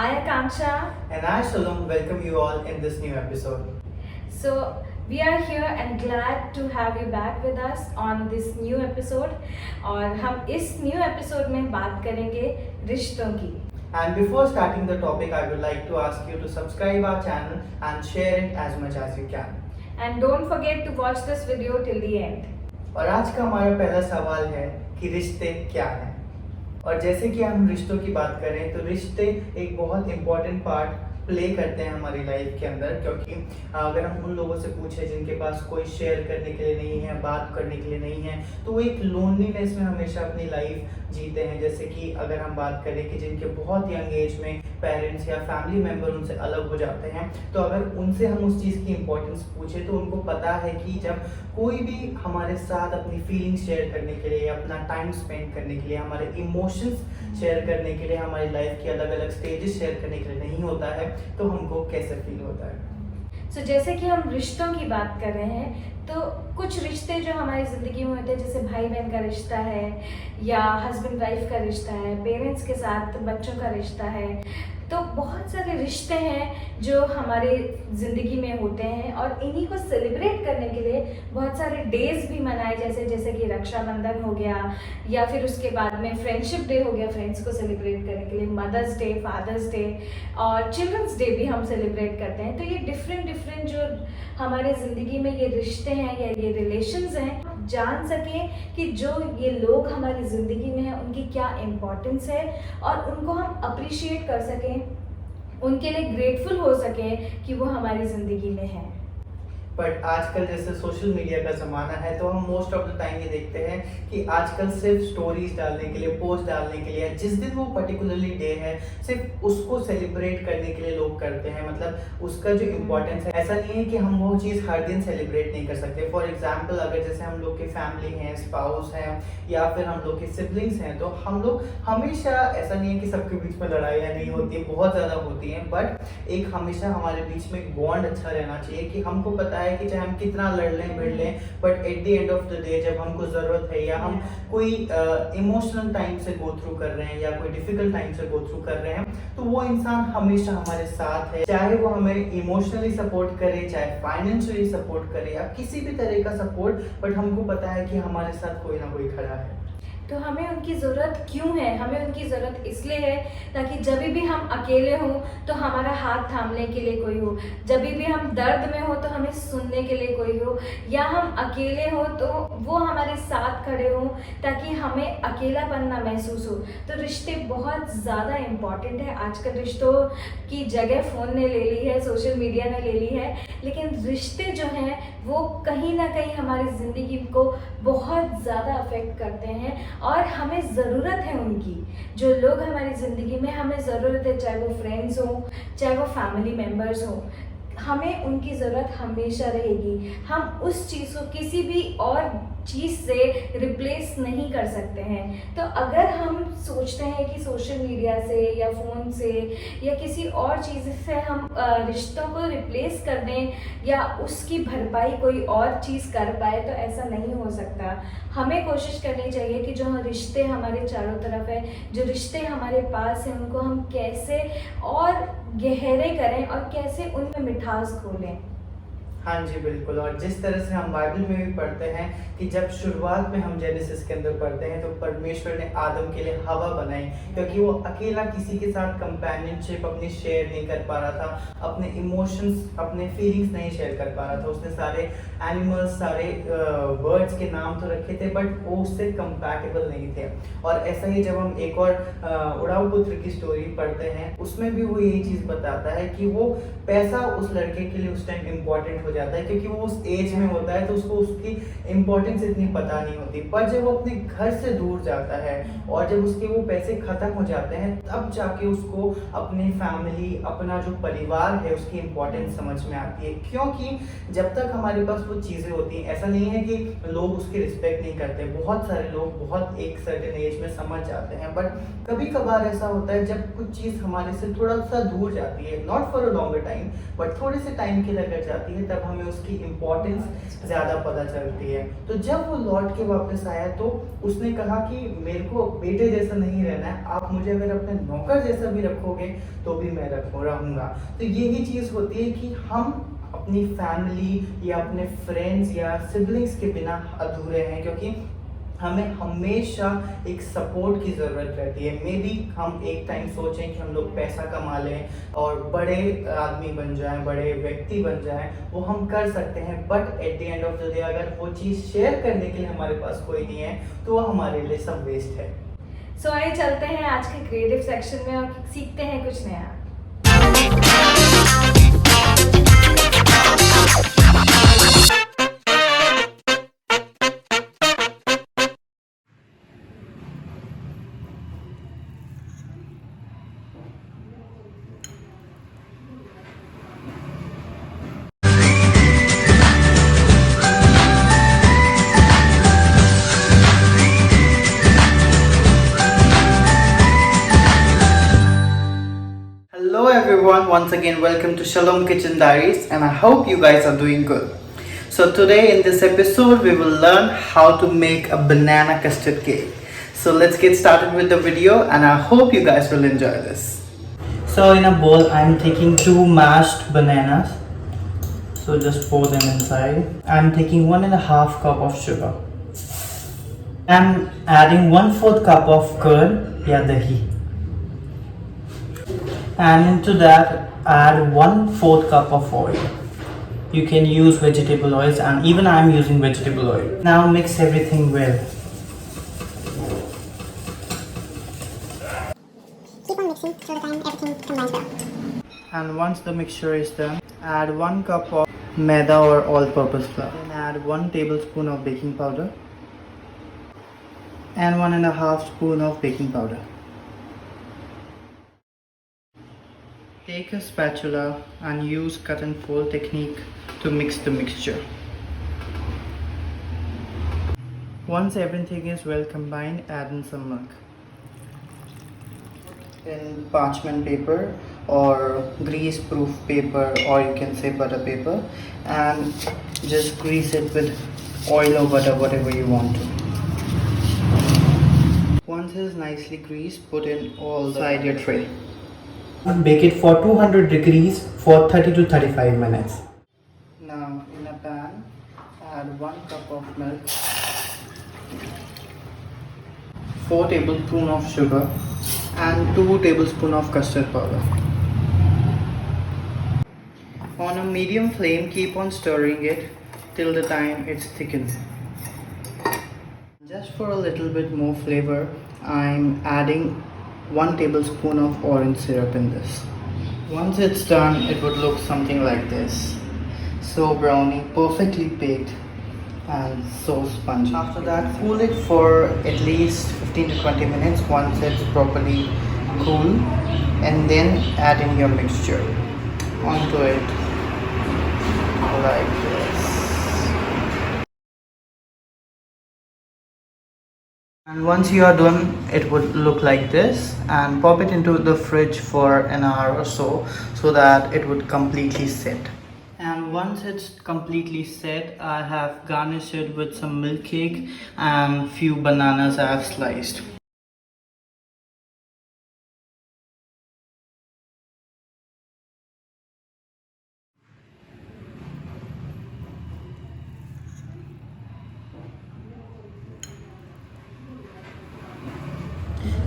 I Akanksha. And I, Shalom, welcome you all in this new episode. So we are here and glad to have you back with us on this new episode. और हम इस new episode में बात करेंगे रिश्तों की. And before starting the topic, I would like to ask you to subscribe our channel and share it as much as you can. And don't forget to watch this video till the end. और आज का हमारा पहला सवाल है कि रिश्ते क्या हैं? और जैसे कि हम रिश्तों की बात करें तो रिश्ते एक बहुत इम्पोर्टेंट पार्ट प्ले करते हैं हमारी लाइफ के अंदर, क्योंकि अगर हम उन लोगों से पूछें जिनके पास कोई शेयर करने के लिए नहीं है, बात करने के लिए नहीं है, तो वो एक लोनलीनेस में हमेशा अपनी लाइफ जीते हैं। जैसे कि अगर हम बात करें कि जिनके बहुत यंग एज में पेरेंट्स या फैमिली मेम्बर उनसे अलग हो जाते हैं, तो अगर उनसे हम उस चीज़ की इम्पोर्टेंस पूछें तो उनको पता है कि जब कोई भी हमारे साथ अपनी फीलिंग्स शेयर करने के लिए, अपना टाइम स्पेंड करने के लिए, हमारे इमोशंस शेयर करने के लिए, हमारी लाइफ की अलग अलग स्टेजेस शेयर करने के लिए नहीं होता है, तो हमको कैसे फील होता है। जैसे कि हम रिश्तों की बात कर रहे हैं, तो कुछ रिश्ते जो हमारी ज़िंदगी में होते हैं, जैसे भाई बहन का रिश्ता है या हस्बैंड वाइफ का रिश्ता है, पेरेंट्स के साथ बच्चों का रिश्ता है, तो बहुत सारे रिश्ते हैं जो हमारे ज़िंदगी में होते हैं। और इन्हीं को सेलिब्रेट करने के लिए बहुत सारे डेज भी मनाए, जैसे कि रक्षाबंधन हो गया, या फिर उसके बाद में फ्रेंडशिप डे हो गया, फ्रेंड्स को सेलिब्रेट करने के लिए, मदर्स डे, फादर्स डे और चिल्ड्रंस डे भी हम सेलिब्रेट करते हैं। तो ये डिफरेंट जो हमारे ज़िंदगी में ये रिश्ते हैं या ये रिलेशंस हैं, जान सकें कि जो ये लोग हमारी ज़िंदगी में हैं उनकी क्या इम्पोर्टेंस है और उनको हम अप्रिशिएट कर सकें, उनके लिए ग्रेटफुल हो सकें कि वो हमारी ज़िंदगी में हैं। बट आजकल जैसे सोशल मीडिया का ज़माना है, तो हम मोस्ट ऑफ द टाइम ये देखते हैं कि आजकल सिर्फ स्टोरीज डालने के लिए, पोस्ट डालने के लिए, जिस दिन वो पर्टिकुलरली डे है सिर्फ उसको सेलिब्रेट करने के लिए लोग करते हैं। मतलब उसका जो इम्पोर्टेंस है, ऐसा नहीं है कि हम वो चीज़ हर दिन सेलिब्रेट नहीं कर सकते। फॉर एग्जाम्पल, अगर जैसे हम लोग की फैमिली हैं, स्पाउस हैं या फिर हम लोग के सिबलिंग्स हैं, तो हम लोग हमेशा, ऐसा नहीं है कि सबके बीच में लड़ाइयाँ नहीं होती है, बहुत ज़्यादा होती हैं, बट एक हमेशा हमारे बीच में एक बॉन्ड अच्छा रहना चाहिए कि हमको पता है कि चाहे हम कितना लड़ लें भिड़ लें, but at the end of the day जब हमको ज़रूरत है या हम कोई इमोशनल टाइम से गो थ्रू कर रहे हैं या कोई डिफिकल्ट टाइम से गो थ्रू कर रहे हैं, तो वो इंसान हमेशा हमारे साथ है। चाहे वो हमें इमोशनली सपोर्ट करे, चाहे फाइनेंशियली सपोर्ट करे या किसी भी तरह का सपोर्ट, बट हमको पता है कि हमारे साथ कोई ना कोई खड़ा है। तो हमें उनकी ज़रूरत क्यों है? हमें उनकी ज़रूरत इसलिए है ताकि जब भी हम अकेले हों तो हमारा हाथ थामने के लिए कोई हो, जब भी हम दर्द में हो तो हमें सुनने के लिए कोई हो, या हम अकेले हो तो वो हमारे साथ खड़े हों ताकि हमें अकेलापन ना महसूस हो। तो रिश्ते बहुत ज़्यादा इम्पॉर्टेंट है। आजकल रिश्तों की जगह फ़ोन ने ले ली है, सोशल मीडिया ने ले ली है, लेकिन रिश्ते जो हैं वो कहीं ना कहीं हमारी ज़िंदगी को बहुत ज़्यादा अफेक्ट करते हैं और हमें ज़रूरत है उनकी। जो लोग हमारी ज़िंदगी में हमें ज़रूरत है, चाहे वो फ्रेंड्स हों, चाहे वो फैमिली मेम्बर्स हों, हमें उनकी ज़रूरत हमेशा रहेगी। हम उस चीज़ को किसी भी और चीज़ से रिप्लेस नहीं कर सकते हैं। तो अगर हम सोचते हैं कि सोशल मीडिया से या फ़ोन से या किसी और चीज़ से हम रिश्तों को रिप्लेस कर दें या उसकी भरपाई कोई और चीज़ कर पाए, तो ऐसा नहीं हो सकता। हमें कोशिश करनी चाहिए कि जो रिश्ते हमारे चारों तरफ है, जो रिश्ते हमारे पास हैं, उनको हम कैसे और गहरे करें और कैसे उनमें मिठास घोलें। हाँ जी, बिल्कुल। और जिस तरह से हम बाइबल में भी पढ़ते हैं कि जब शुरुआत में हम जेनेसिस के अंदर पढ़ते हैं तो परमेश्वर ने आदम के लिए हवा बनाई, क्योंकि वो अकेला किसी के साथ कंपेनियनशिप अपनी शेयर नहीं कर पा रहा था, अपने इमोशंस, अपने फीलिंग्स नहीं शेयर कर पा रहा था। उसने सारे एनिमल्स, सारे बर्ड्स के नाम तो रखे थे, बट वो उससे कंपैटिबल नहीं थे। और ऐसा ही जब हम एक और उड़ाऊ पुत्र की स्टोरी पढ़ते हैं, उसमें भी वो यही चीज़ बताता है कि वो पैसा उस लड़के के लिए उस टाइम इम्पॉर्टेंट हो जाता है, क्योंकि वो उस एज में होता है तो उसको उसकी इम्पोर्टेंस इतनी पता नहीं होती। पर जब वो अपने घर से दूर जाता है और जब उसके वो पैसे खत्म हो जाते हैं, तब जाके उसको अपनी फैमिली, अपना जो परिवार है, उसकी इम्पोर्टेंस समझ में आती है। क्योंकि जब तक हमारे पास वो चीज़ें होती हैं, ऐसा नहीं है कि लोग उसकी रिस्पेक्ट नहीं करते। बहुत सारे लोग बहुत एक सर्टेन एज में समझ जाते हैं, बट कभी कभार ऐसा होता है जब कुछ चीज़ हमारे से थोड़ा सा दूर जाती है, not for a longer time, but थोड़े से टाइम के लिए अगर जाती है, तब तब हमें उसकी इम्पोर्टेंस ज़्यादा पता चलती है। तो जब वो लौट के वापस आया तो उसने कहा कि मेरे को बेटे जैसा नहीं रहना है, आप मुझे अगर अपने नौकर जैसा भी रखोगे तो भी मैं रहूँगा। तो यही चीज़ होती है कि हम अपनी फैमिली या अपने फ्रेंड्स या सिबलिंग्स के बिना अधूरे हैं, क्योंकि हमें हमेशा एक सपोर्ट की ज़रूरत रहती है। मे बी हम एक टाइम सोचें कि हम लोग पैसा कमा लें और बड़े आदमी बन जाएं, बड़े व्यक्ति बन जाएं, वो हम कर सकते हैं, but at the end of the day अगर वो चीज़ शेयर करने के लिए हमारे पास कोई नहीं है तो वो हमारे लिए सब वेस्ट है। सो आइए चलते हैं आज के क्रिएटिव सेक्शन में और सीखते हैं कुछ नया। Hello everyone, once again welcome to Shalom Kitchen Diaries, and I hope you guys are doing good. So today in this episode we will learn how to make a banana custard cake. So let's get started with the video and I hope you guys will enjoy this. So in a bowl I'm taking 2 mashed bananas. So just pour them inside. I'm taking 1.5 cup of sugar. I'm adding 1/4 cup of curd, dahi. And into that add 1/4 cup of oil. You can use vegetable oils, and even I am using vegetable oil. Now mix everything well. Keep on mixing till the time everything combines well. And once the mixture is done, add 1 cup of maida or all-purpose flour. Then add 1 tablespoon of baking powder and 1.5 spoon of baking powder. Take a spatula and use cut and fold technique to mix the mixture. Once everything is well combined, add in some milk. In parchment paper or grease proof paper, or you can say butter paper, and just grease it with oil or butter, whatever you want to. Once it is nicely greased, put in all inside your tray. Bake it for 200 degrees for 30 to 35 minutes. Now in a pan, add 1 cup of milk, 4 tablespoons of sugar and 2 tablespoons of custard powder. On a medium flame, keep on stirring it till the time it's thickened. Just for a little bit more flavor, I'm adding 1 tablespoon of orange syrup in this. Once it's done, it would look something like this. So browny, perfectly baked and so spongy. After that, cool it for at least 15 to 20 minutes once it's properly cool, and then add in your mixture onto it like this. And once you are done, it would look like this, and pop it into the fridge for an hour or so that it would completely set. And once it's completely set, I have garnished it with some milk cake and few bananas I have sliced.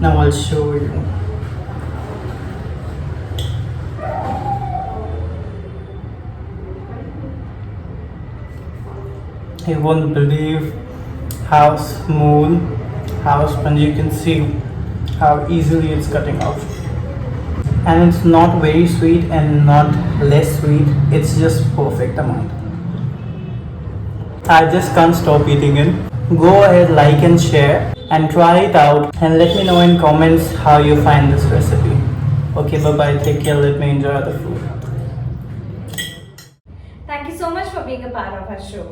Now I'll show you. You won't believe how smooth, how spongy. You can see how easily it's cutting off. And it's not very sweet and not less sweet. It's just perfect amount. I just can't stop eating it. Go ahead, like and share, and try it out, and let me know in comments how you find this recipe. Okay, bye bye, take care, let me enjoy the food. Thank you so much for being a part of our show.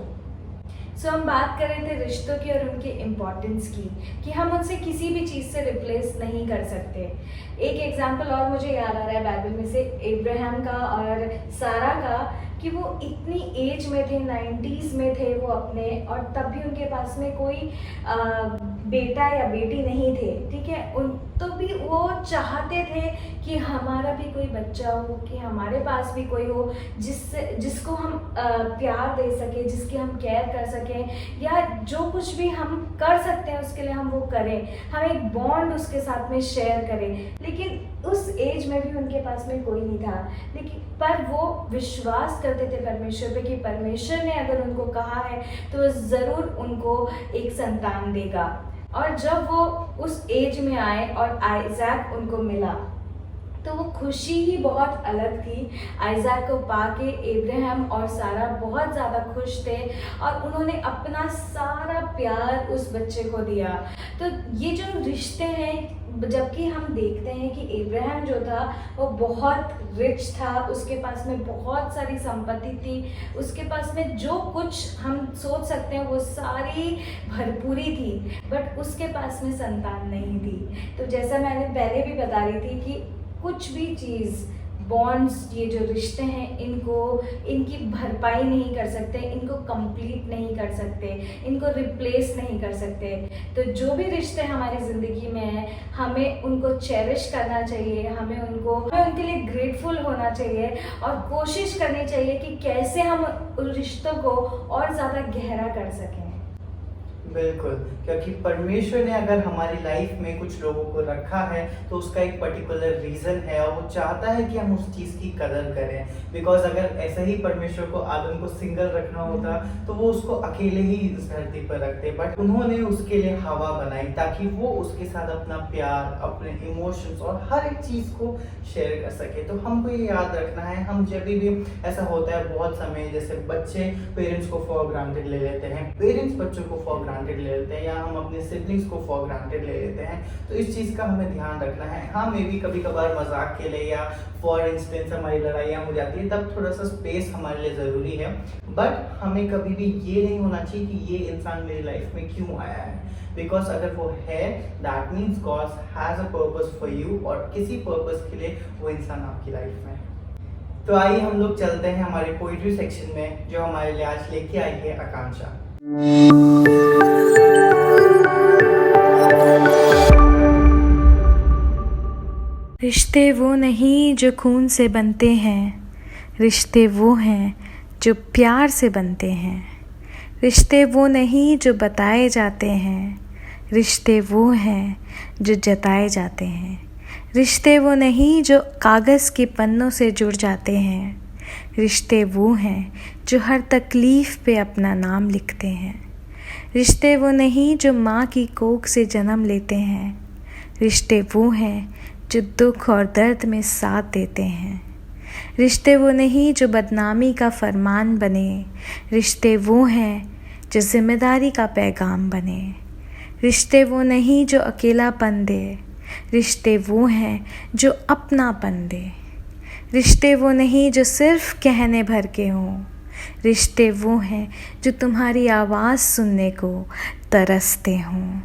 सो हम बात कर रहे थे रिश्तों की और उनके importance की, कि हम उनसे किसी भी चीज़ से रिप्लेस नहीं कर सकते। एक एग्जांपल और मुझे याद आ रहा है बाइबल में से, अब्राहम का और सारा का, कि वो इतनी एज में थे, 90s में थे वो अपने, और तब भी उनके पास में कोई बेटा या बेटी नहीं थे, ठीक है। उन तो भी वो चाहते थे कि हमारा भी कोई बच्चा हो, कि हमारे पास भी कोई हो जिसको हम प्यार दे सके, जिसकी हम केयर कर सकें, या जो कुछ भी हम कर सकते हैं उसके लिए हम वो करें, हम एक बॉन्ड उसके साथ में शेयर करें। लेकिन उस एज में भी उनके पास में कोई नहीं था, लेकिन पर वो विश्वास करते थे परमेश्वर पे कि परमेश्वर ने अगर उनको कहा है तो ज़रूर उनको एक संतान देगा। और जब वो उस एज में आए और आइजैक उनको मिला तो वो खुशी ही बहुत अलग थी। आइजैक को पाके अब्राहम और सारा बहुत ज़्यादा खुश थे और उन्होंने अपना सारा प्यार उस बच्चे को दिया। तो ये जो रिश्ते हैं, जबकि हम देखते हैं कि अब्राहम जो था वो बहुत रिच था, उसके पास में बहुत सारी संपत्ति थी, उसके पास में जो कुछ हम सोच सकते हैं वो सारी भरपूरी थी, बट उसके पास में संतान नहीं थी। तो जैसा मैंने पहले भी बता रही थी कि कुछ भी चीज़, बॉन्ड्स, ये जो रिश्ते हैं, इनकी भरपाई नहीं कर सकते, इनको कंप्लीट नहीं कर सकते, इनको रिप्लेस नहीं कर सकते। तो जो भी रिश्ते हमारी ज़िंदगी में हैं, हमें उनको चेरिश करना चाहिए, हमें उनके लिए ग्रेटफुल होना चाहिए और कोशिश करनी चाहिए कि कैसे हम उन रिश्तों को और ज़्यादा गहरा कर सकें। बिल्कुल, क्योंकि परमेश्वर ने अगर हमारी लाइफ में कुछ लोगों को रखा है तो उसका एक पर्टिकुलर रीज़न है और वो चाहता है कि हम उस चीज़ की कदर करें। बिकॉज अगर ऐसा ही परमेश्वर को आदम को सिंगल रखना होता तो वो उसको अकेले ही इस धरती पर रखते, बट उन्होंने उसके लिए हवा बनाई ताकि वो उसके साथ अपना प्यार, अपने इमोशंस और हर एक चीज़ को शेयर कर सके। तो हमको ये याद रखना है, हम जब भी ऐसा होता है बहुत समय, जैसे बच्चे पेरेंट्स को फॉर ग्रांटेड ले लेते हैं, पेरेंट्स बच्चों को फॉर ग्रांटेड ले लेते हैं, या हम अपने सिबलिंग्स को फॉर ग्रांटेड ले लेते हैं। तो इस चीज़ का हमें ध्यान रखना है। हाँ, मे बी कभी कभार मजाक के लिए या फॉर इंस्टेंस हमारी लड़ाइयाँ हो जाती है, तब थोड़ा सा स्पेस हमारे लिए ज़रूरी है, बट हमें कभी भी ये नहीं होना चाहिए कि ये इंसान मेरी लाइफ में क्यों आया है। बिकॉज अगर वो है, that means God has a purpose for you, और किसी पर्पस के लिए वो इंसान आपकी लाइफ में है। तो आइए हम लोग चलते हैं हमारे पोइट्री सेक्शन में, जो हमारे लिए आज लेके आई है आकांक्षा। रिश्ते वो नहीं जो खून से बनते हैं, रिश्ते वो हैं जो प्यार से बनते हैं। रिश्ते वो नहीं जो बताए जाते हैं, रिश्ते वो हैं जो जताए जाते हैं। रिश्ते वो नहीं जो कागज़ के पन्नों से जुड़ जाते हैं, रिश्ते वो हैं जो हर तकलीफ़ पे अपना नाम लिखते हैं। रिश्ते वो नहीं जो माँ की कोख से जन्म लेते हैं, रिश्ते वो हैं जो दुख और दर्द में साथ देते हैं। रिश्ते वो नहीं जो बदनामी का फरमान बने, रिश्ते वो हैं जो जिम्मेदारी का पैगाम बने। रिश्ते वो नहीं जो अकेलापन दे, रिश्ते वो हैं जो अपनापन दे। रिश्ते वो नहीं जो सिर्फ कहने भर के हों, रिश्ते वो हैं जो तुम्हारी आवाज़ सुनने को तरसते हों।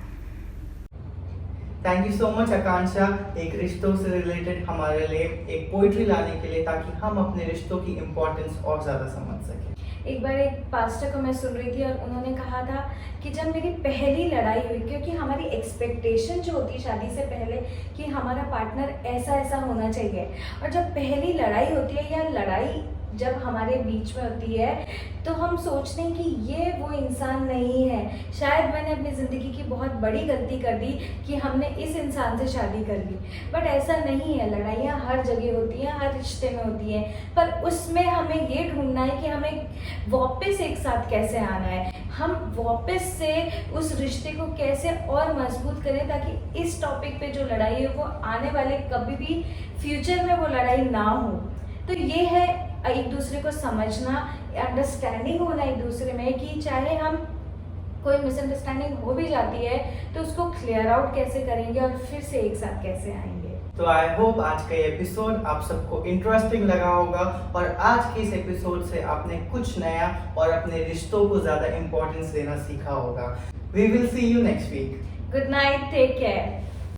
थैंक यू सो मच आकांक्षा, एक रिश्तों से रिलेटेड हमारे लिए एक पोइट्री लाने के लिए, ताकि हम अपने रिश्तों की इम्पोर्टेंस और ज़्यादा समझ सकें। एक बार एक पास्टर को मैं सुन रही थी और उन्होंने कहा था कि जब मेरी पहली लड़ाई हुई, क्योंकि हमारी एक्सपेक्टेशन जो होती है शादी से पहले कि हमारा पार्टनर ऐसा ऐसा होना चाहिए, और जब पहली लड़ाई होती है या लड़ाई जब हमारे बीच में होती है तो हम सोचते हैं कि ये वो इंसान नहीं है, शायद मैंने अपनी ज़िंदगी की बहुत बड़ी गलती कर दी कि हमने इस इंसान से शादी कर ली। बट ऐसा नहीं है, लड़ाइयाँ हर जगह होती हैं, हर रिश्ते में होती हैं, पर उसमें हमें ये ढूंढना है कि हमें वापस एक साथ कैसे आना है, हम वापस से उस रिश्ते को कैसे और मजबूत करें, ताकि इस टॉपिक पे जो लड़ाई है वो आने वाले कभी भी फ्यूचर में वो लड़ाई ना हो। तो ये है एक दूसरे को समझना, अंडरस्टैंडिंग होना एक दूसरे में, कि चाहे हम कोई मिसअंडरस्टैंडिंग हो भी जाती है तो उसको क्लियर आउट कैसे करेंगे और फिर से एक साथ कैसे आएंगे। तो आई होप आज का ये एपिसोड आप सबको इंटरेस्टिंग लगा होगा और आज के इस एपिसोड से आपने कुछ नया और अपने रिश्तों को ज़्यादा इम्पोर्टेंस देना सीखा होगा। We will see you next week. Good night, take care.